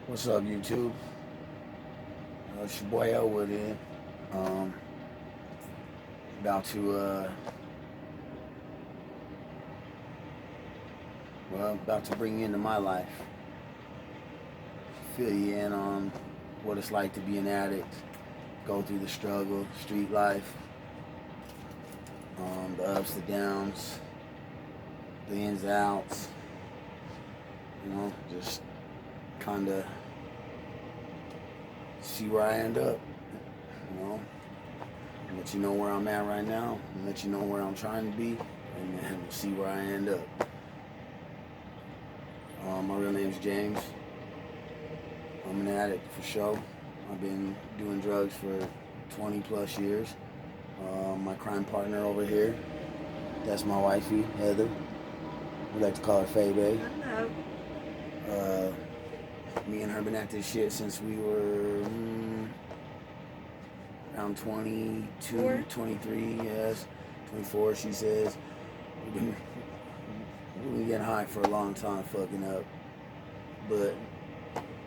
What's up, YouTube? It's your boy Elwood here. Um, about to, about to bring you into my life. Fill you in on what it's like to be an addict, go through the struggle, street life, the ups, the downs, the ins, and outs. Just kind of see where I end up. Let you know where I'm at right now, and let you know where I'm trying to be, and then we'll see where I end up. My real name's James. I'm an addict for sure. I've been doing drugs for 20 plus years. My crime partner over here, that's my wifey, Heather. We like to call her Faye. Me and her been at this shit since we were around 22, 23, yes, 24, she says. We've been getting high for a long time, fucking up, but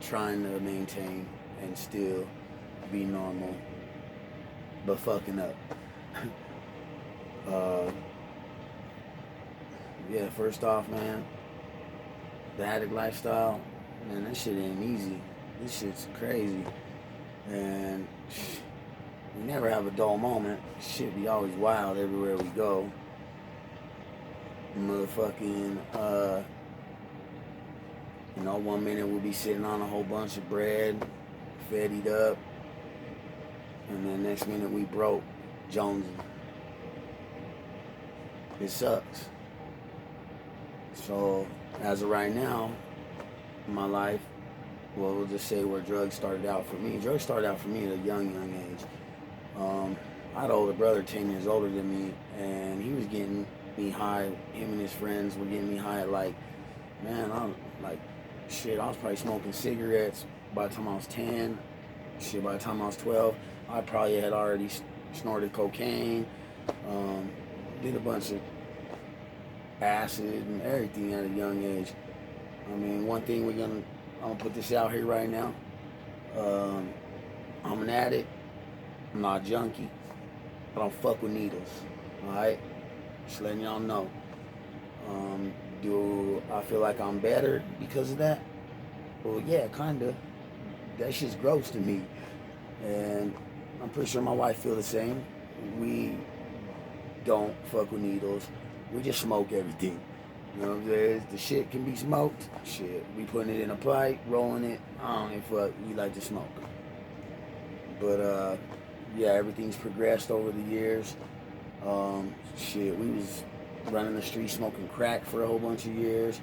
trying to maintain and still be normal, but fucking up. First off, man, the addict lifestyle, man, that shit ain't easy. This shit's crazy. And we never have a dull moment. Shit be always wild everywhere we go. Motherfucking, 1 minute we'll be sitting on a whole bunch of bread, fettied up, and then next minute we broke, jonesing. It sucks. So, as of right now, in my life, well, we'll just say where drugs started out for me. Drugs started out for me at a young age. I had an older brother, 10 years older than me, and he was getting me high. Him and his friends were getting me high at I was probably smoking cigarettes by the time I was 10. By the time I was 12, I probably had already snorted cocaine, did a bunch of acid and everything at a young age. I mean, one thing I'm gonna put this out here right now. I'm an addict. I'm not a junkie. I don't fuck with needles. Alright? Just letting y'all know. Do I feel like I'm better because of that? Well, yeah, kinda. That shit's gross to me. And I'm pretty sure my wife feel the same. We don't fuck with needles. We just smoke everything. You know what I'm saying? The shit can be smoked. Shit, we putting it in a pipe, rolling it. I don't give a fuck. We like to smoke. But everything's progressed over the years. We was running the street smoking crack for a whole bunch of years.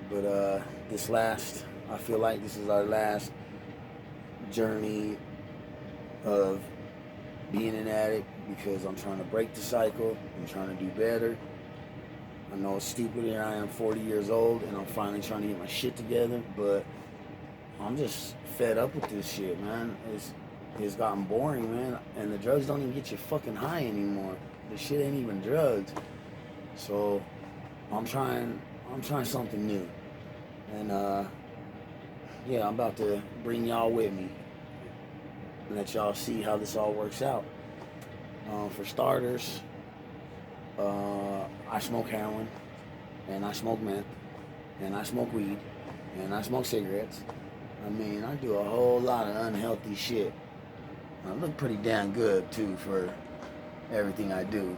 But I feel like this is our last journey of being an addict, because I'm trying to break the cycle. I'm trying to do better. I know it's stupid. Here I am, 40 years old, and I'm finally trying to get my shit together, but I'm just fed up with this shit, man. It's gotten boring, man, and the drugs don't even get you fucking high anymore. The shit ain't even drugs. So I'm trying something new. And I'm about to bring y'all with me and let y'all see how this all works out. For starters, I smoke heroin, and I smoke meth, and I smoke weed, and I smoke cigarettes. I mean, I do a whole lot of unhealthy shit. I look pretty damn good, too, for everything I do.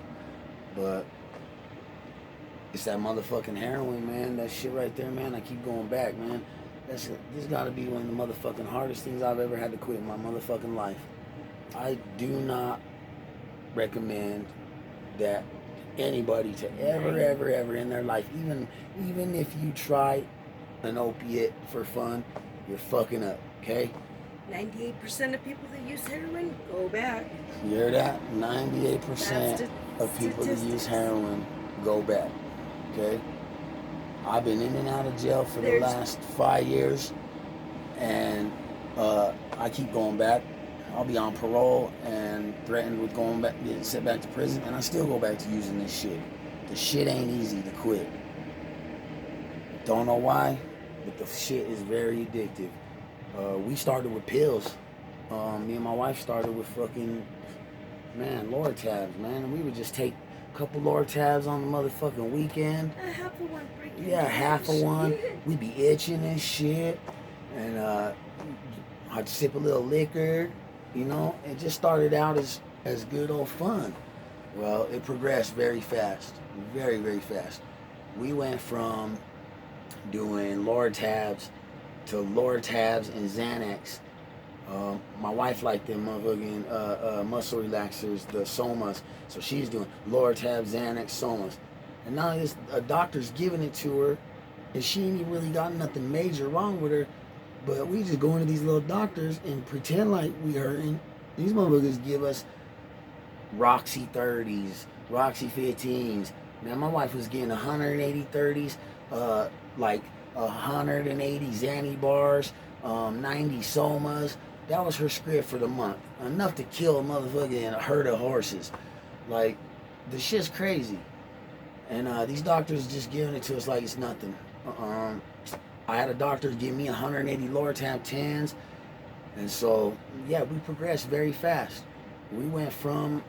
But it's that motherfucking heroin, man. That shit right there, man. I keep going back, man. This gotta be one of the motherfucking hardest things I've ever had to quit in my motherfucking life. I do not recommend that anybody to ever in their life, even if you try an opiate for fun, you're fucking up, okay? 98% of people that use heroin go back. You hear that? 98% of people that use heroin go back, okay? I've been in and out of jail for the last 5 years, and I keep going back. I'll be on parole and threatened with going back, getting sent back to prison, and I still go back to using this shit. The shit ain't easy to quit. Don't know why, but the shit is very addictive. We started with pills. Me and my wife started with fucking, man, Lortabs, man. And we would just take a couple Lortabs on the motherfucking weekend. Half of one breaking. Yeah, half of one. We'd be itching and shit. And I'd sip a little liquor, you know. It just started out as good old fun. Well, it progressed very fast. Very, very fast. We went from doing Lortabs to Lortabs and Xanax. My wife liked them motherfucking muscle relaxers, the Somas. So she's doing Lortabs, Xanax, Somas. And now a doctor's giving it to her, and she ain't even really got nothing major wrong with her. But we just go into these little doctors and pretend like we hurting. These motherfuckers give us Roxy 30s, Roxy 15s. Man, my wife was getting 180 30s, like 180 Xanny bars, 90 Somas. That was her script for the month. Enough to kill a motherfucking herd of horses. Like, the shit's crazy. And these doctors just giving it to us like it's nothing. I had a doctor give me 180 Lortab 10s. And so, yeah, we progressed very fast. We went from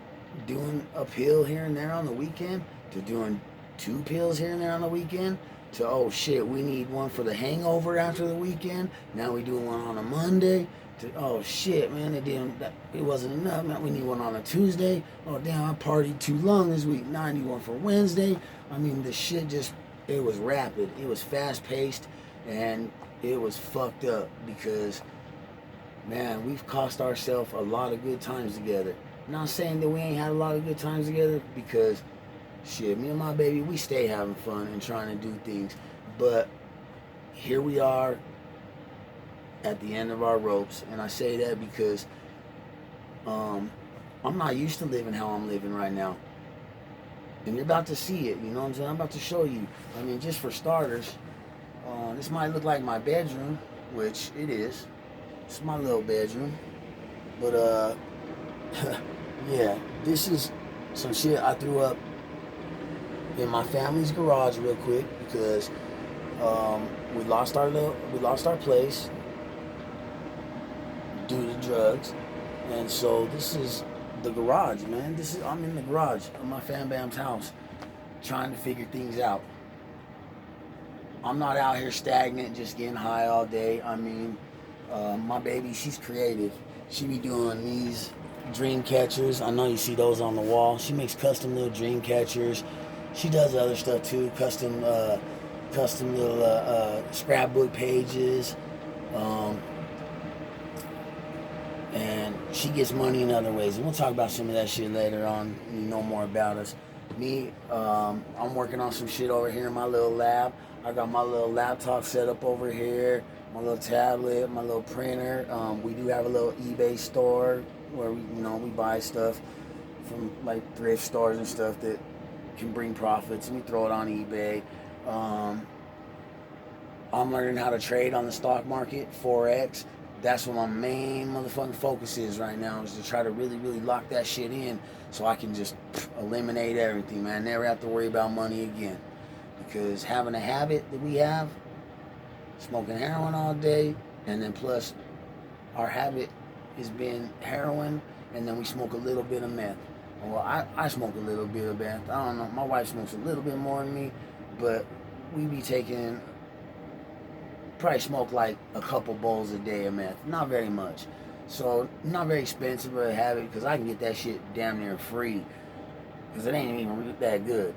doing a pill here and there on the weekend to doing 2 pills here and there on the weekend to, oh shit, we need one for the hangover after the weekend. Now we do one on a Monday. To, oh shit, man, it wasn't enough. Man, we need one on a Tuesday. Oh damn, I partied too long this week. Now I need one for Wednesday. I mean, the shit it was rapid. It was fast paced, and it was fucked up because, man, we've cost ourselves a lot of good times together. I'm not saying that we ain't had a lot of good times together, because shit, me and my baby, we stay having fun and trying to do things. But here we are at the end of our ropes, and I say that because I'm not used to living how I'm living right now. And you're about to see it, you know what I'm saying? I'm about to show you. I mean, just for starters, this might look like my bedroom, which it is. It's my little bedroom. But yeah, this is some shit I threw up in my family's garage real quick because we lost our place due to drugs. And so this is the garage, man. I'm in the garage of my fam bam's house trying to figure things out. I'm not out here stagnant just getting high all day. I mean, my baby, she's creative. She be doing these dream catchers. I know you see those on the wall. She makes custom little dream catchers. She does other stuff too, custom little scrapbook pages. And she gets money in other ways. And we'll talk about some of that shit later on. You know more about us. Me, I'm working on some shit over here in my little lab. I got my little laptop set up over here, my little tablet, my little printer. We do have a little eBay store where we buy stuff from like thrift stores and stuff that can bring profits, and we throw it on eBay. I'm learning how to trade on the stock market, Forex. That's what my main motherfucking focus is right now, is to try to really, really lock that shit in so I can just eliminate everything, man. Never have to worry about money again. Because having a habit that we have, smoking heroin all day, and then plus our habit has been heroin, and then we smoke a little bit of meth. Well, I smoke a little bit of meth. I don't know, my wife smokes a little bit more than me, but we be taking, probably smoke like a couple bowls a day of meth. Not very much. So, not very expensive of a habit, because I can get that shit damn near free. Because it ain't even that good.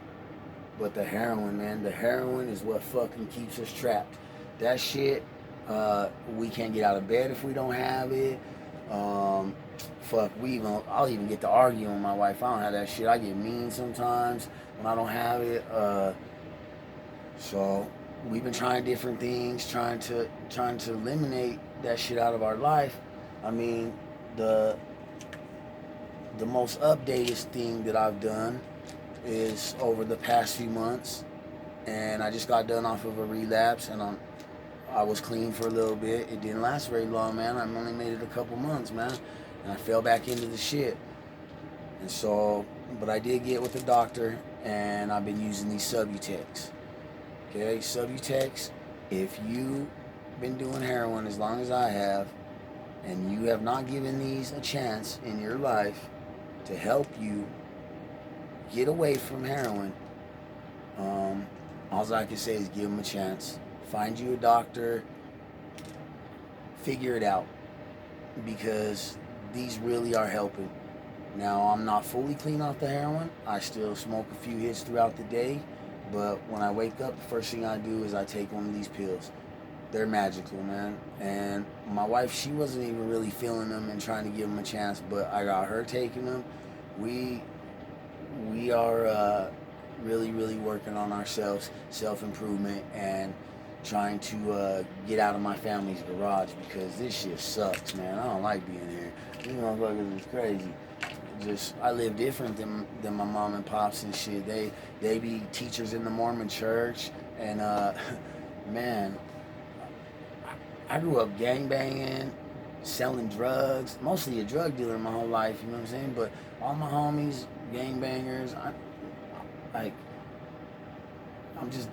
But the heroin, man, the heroin is what fucking keeps us trapped. That shit, we can't get out of bed if we don't have it. I'll even get to arguing with my wife. I don't have that shit. I get mean sometimes when I don't have it. So we've been trying different things, trying to eliminate that shit out of our life. I mean, the most updated thing that I've done is over the past few months, and I just got done off of a relapse, and I was clean for a little bit. It didn't last very long, man. I only made it a couple months, man, and I fell back into the shit. And so, but I did get with the doctor, and I've been using these Subutex. Okay, Subutex. If you been doing heroin as long as I have, and you have not given these a chance in your life to help you get away from heroin, all I can say is give them a chance. Find you a doctor, figure it out, because these really are helping. Now, I'm not fully clean off the heroin. I still smoke a few hits throughout the day, but when I wake up, the first thing I do is I take one of these pills. They're magical, man. And my wife, she wasn't even really feeling them and trying to give them a chance, but I got her taking them. We are really, really working on ourselves, self-improvement, and trying to get out of my family's garage, because this shit sucks, man. I don't like being here. These motherfuckers is crazy. Just, I live different than my mom and pops and shit. They be teachers in the Mormon church, and man, I grew up gangbanging, selling drugs, mostly a drug dealer my whole life, you know what I'm saying? But all my homies, gangbangers, I'm just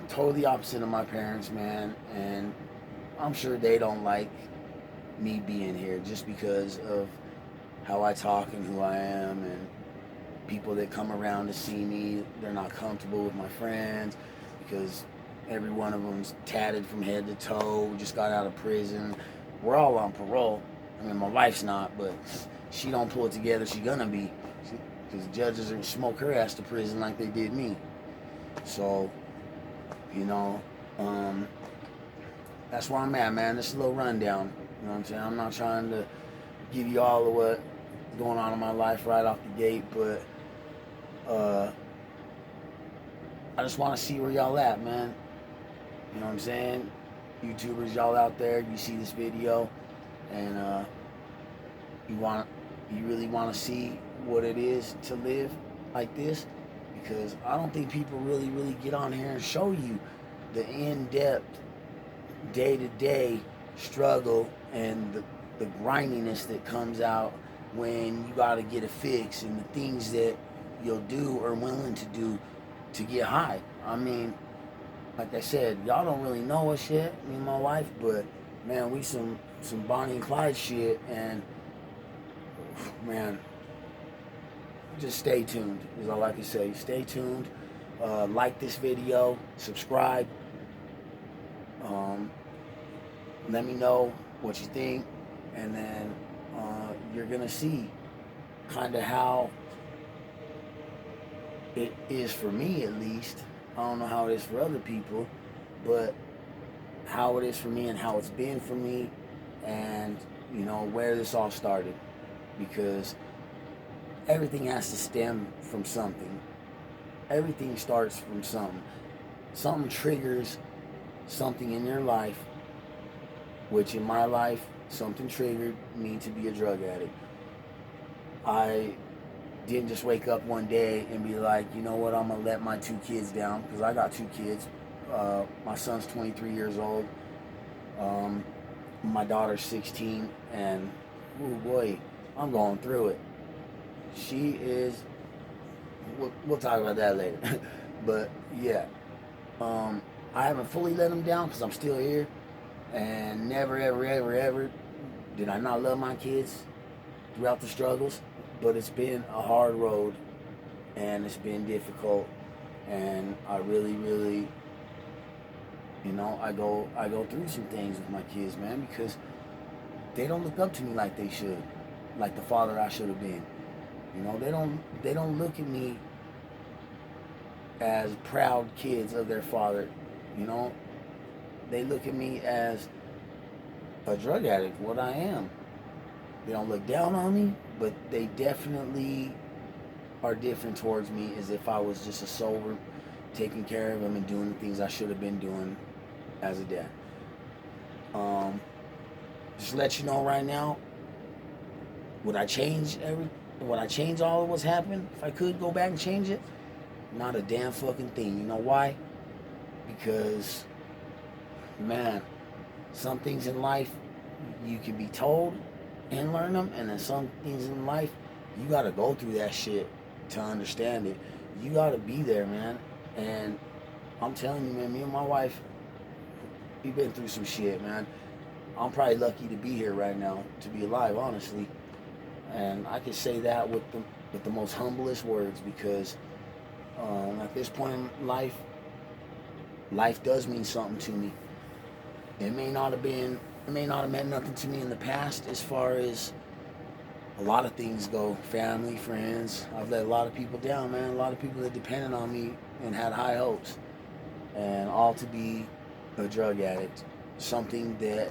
totally opposite of my parents, man, and I'm sure they don't like me being here just because of how I talk and who I am, and people that come around to see me, they're not comfortable with my friends because every one of them's tatted from head to toe, just got out of prison. We're all on parole. I mean, my wife's not, but she don't pull it together. She gonna be, because judges are smoke her ass to prison like they did me. So, you know, that's where I'm at, man. This is a little rundown. You know what I'm saying? I'm not trying to give you all of what's going on in my life right off the gate, but I just want to see where y'all at, man. You know what I'm saying? YouTubers, y'all out there, you see this video, and you really want to see what it is to live like this, because I don't think people really get on here and show you the in-depth, day-to-day struggle and the grindiness that comes out when you got to get a fix, and the things that you'll do or willing to do to get high. I mean, like I said, y'all don't really know us yet, me and my wife, but man, we some Bonnie and Clyde shit, and man, just stay tuned is all I can say. Stay tuned. Like this video, subscribe. Let me know what you think, and then you're gonna see kind of how it is for me, at least. I don't know how it is for other people, but how it is for me and how it's been for me, and you know where this all started, because everything has to stem from something. Everything starts from something. Something triggers something in your life, which in my life, something triggered me to be a drug addict. I didn't just wake up one day and be like, you know what, I'm gonna let my 2 kids down, because I got 2 kids. My son's 23 years old. My daughter's 16, and oh boy, I'm going through it. She is, we'll talk about that later. But yeah, I haven't fully let them down because I'm still here, and never ever did I not love my kids throughout the struggles. But it's been a hard road, and it's been difficult, and I really, you know, I go through some things with my kids, man, because they don't look up to me like they should, like the father I should have been. You know, they don't look at me as proud kids of their father. You know, they look at me as a drug addict, what I am. They don't look down on me, but they definitely are different towards me, as if I was just a sober, taking care of them and doing the things I should have been doing as a dad. Just let you know right now, would I change all of what's happened? If I could go back and change it? Not a damn fucking thing. You know why? Because, man, some things in life you can be told and learn them, and then some things in life you gotta go through that shit to understand it. You gotta be there, man. And I'm telling you, man, me and my wife, we've been through some shit, man. I'm probably lucky to be here right now, to be alive, honestly. And I can say that with the most humblest words because at this point in life, life does mean something to me. It may not have meant nothing to me in the past as far as a lot of things go. Family, friends. I've let a lot of people down, man. A lot of people that depended on me and had high hopes. And all to be a drug addict. Something that,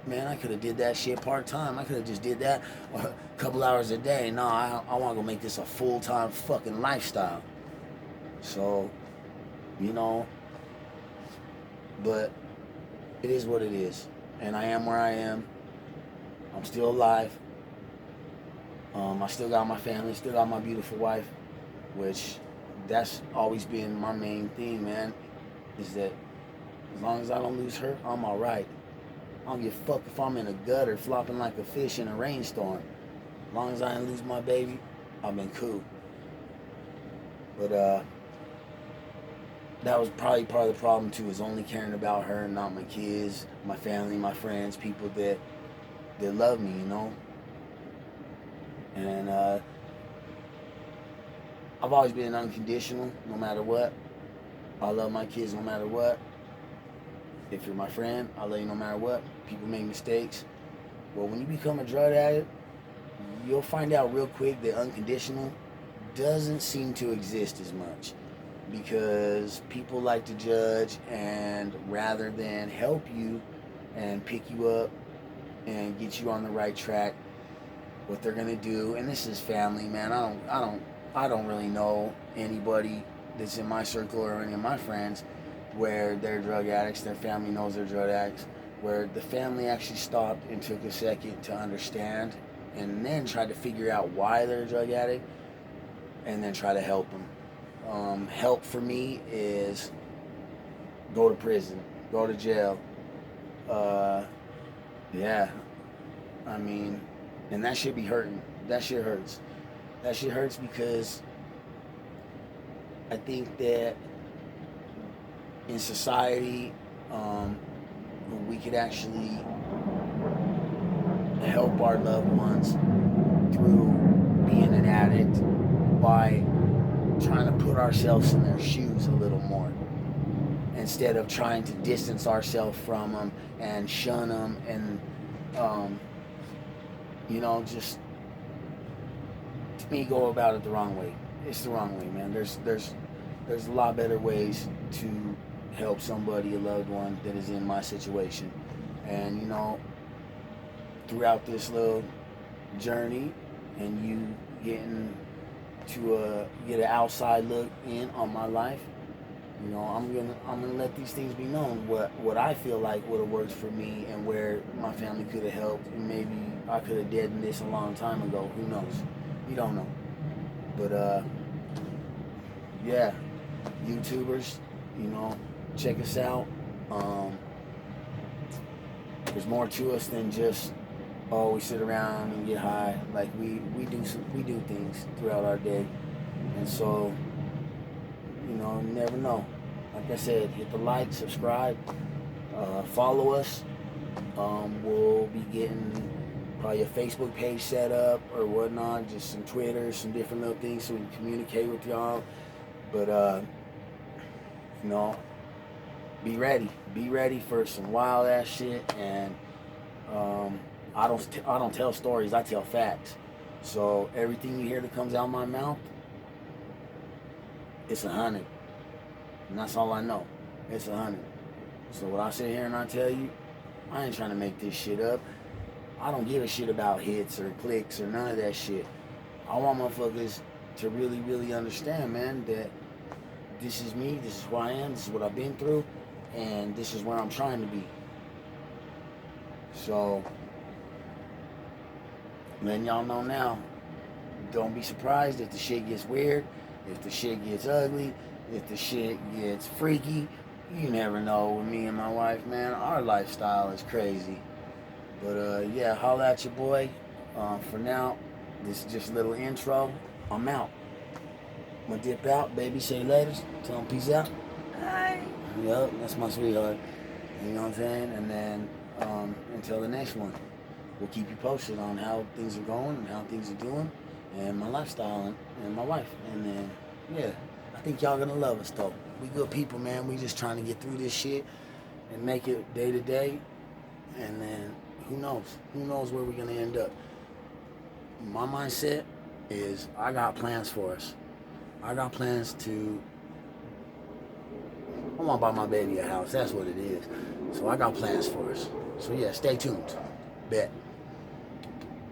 man, I could have did that shit part-time. I could have just did that a couple hours a day. No, I want to go make this a full-time fucking lifestyle. So, you know, but it is what it is. And I am where I am. I'm still alive. I still got my family, still got my beautiful wife, which that's always been my main thing, man, is that as long as I don't lose her, I'm all right. I don't give a fuck if I'm in a gutter flopping like a fish in a rainstorm. As long as I didn't lose my baby, I've been cool. But that was probably part of the problem too, is only caring about her and not my kids, my family, my friends, people that love me, you know. And I've always been unconditional, no matter what. I love my kids no matter what. If you're my friend, I love you no matter what. People make mistakes. Well, when you become a drug addict, you'll find out real quick that unconditional doesn't seem to exist as much. Because people like to judge, and rather than help you and pick you up and get you on the right track, what they're gonna do, and this is family, man. I don't really know anybody that's in my circle or any of my friends where they're drug addicts. Their family knows they're drug addicts. Where the family actually stopped and took a second to understand, and then tried to figure out why they're a drug addict, and then try to help them. Help for me is go to prison, go to jail. Yeah, I mean, and that should be hurting. That shit hurts. That shit hurts because I think that in society, we could actually help our loved ones through being an addict by trying to put ourselves in their shoes a little more, instead of trying to distance ourselves from them and shun them and just, to me, go about it the wrong way. It's the wrong way, man. There's a lot better ways to help somebody, a loved one that is in my situation. And throughout this little journey, and you getting to get an outside look in on my life, I'm gonna let these things be known. What I feel like would have worked for me, and where my family could have helped, and maybe I could have deadened this a long time ago. Who knows? You don't know. But yeah, YouTubers, check us out. There's more to us than just we sit around and get high. Like we do things throughout our day, and so you never know. Like I said, hit the like, subscribe, follow us. We'll be getting probably a Facebook page set up or whatnot, just some Twitter, some different little things so we can communicate with y'all. But be ready for some wild ass shit. And I don't tell stories, I tell facts. So everything you hear that comes out of my mouth, it's 100, and that's all I know. It's 100. So what I sit here and I tell you, I ain't trying to make this shit up. I don't give a shit about hits or clicks or none of that shit. I want motherfuckers to really, really understand, man, that this is me, this is who I am, this is what I've been through, and this is where I'm trying to be. So, letting y'all know now, don't be surprised if the shit gets weird, if the shit gets ugly, if the shit gets freaky. You never know. With me and my wife, man, our lifestyle is crazy. But yeah, holla at your boy. For now, this is just a little intro. I'm out. I'm gonna dip out. Baby, say later. Tell him peace out. Hi. Yup, that's my sweetheart. You know what I'm saying? And then until the next one, we'll keep you posted on how things are going and how things are doing, and my lifestyle and my wife. And then, yeah, I think y'all gonna love us though. We good people, man. We just trying to get through this shit and make it day to day. And then who knows? Who knows where we're gonna end up? My mindset is I got plans for us. I got plans to. I want to buy my baby a house. That's what it is. So I got plans for us. So yeah, stay tuned. Bet.